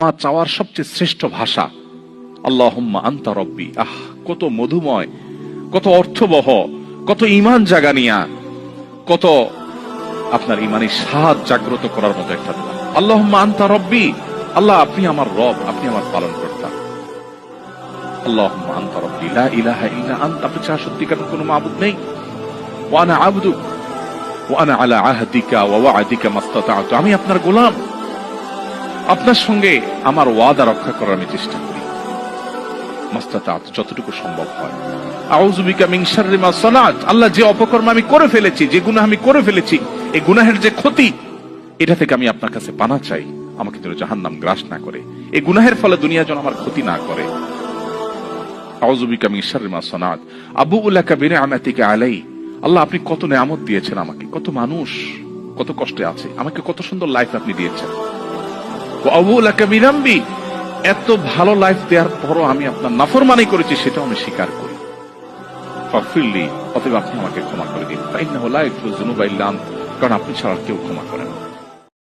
আমার চাওয়ার সবচেয়ে শ্রেষ্ঠ ভাষা আল্লাহুম্মা আনতা রব্বি। কত মধুময়, কত অর্থবহ, কত ঈমান জাগানিয়া, কত আপনার ঈমানি স্বাদ জাগ্রত করার মতো একটা দোয়া। আল্লাহুম্মা আনতা রব্বি, আল্লাহ আপনি আমার রব, আপনি আমার পালনকর্তা। আল্লাহুম্মা আনতা রব্বি লা ইলাহা ইল্লা আনতা, আপনি ছাড়া সত্যিকার কোনো মাবুদ নেই। ওয়া আনা আবদুক ওয়া আনা আলা আহদিকা ওয়া ওয়া'দিকা মাসতাতা'তু, আমি আপনার গোলাম, আপনার সঙ্গে আমার ওয়াদা রক্ষা করার আমি চেষ্টা করি মাসতাতা'তু, যতটুকু সম্ভব হয়। আউযু বিকা মিন শাররি মা সানাত, আল্লাহ যে অপকর্ম আমি করে ফেলেছি, যে গুনাহ আমি করে ফেলেছি, এই গুনাহের যে ক্ষতি, এটা থেকে আমি আপনার কাছে পানা চাই, আমাকে যেন জাহান্নাম গ্রাস না করে, এই গুনাহের ফলে দুনিয়া যেন আমার ক্ষতি না করে। আউযু বিকা মিন শাররি মা সানাত আবুউ লাকা বিনি'মাতিকা আলাই, আল্লাহ আপনি কত নেয়ামত দিয়েছেন আমাকে, কত মানুষ কত কষ্টে আছে, আমাকে কত সুন্দর লাইফ আপনি দিয়েছেন। ওয়া আবুউ লাকা বিযামবি, এত ভালো লাইফ দেওয়ার পরও আমি আপনার নাফরমানি করেছি, সেটাও আমি স্বীকার করি। ফাগফিরলি, অতএব আপনি আমাকে ক্ষমা করে দিন। ফাইন্নাহু লা ইয়াগফিরু যুনুবা ইল্লা আনতা, কারণ আপনি ছাড়া কেউ ক্ষমা করেন না।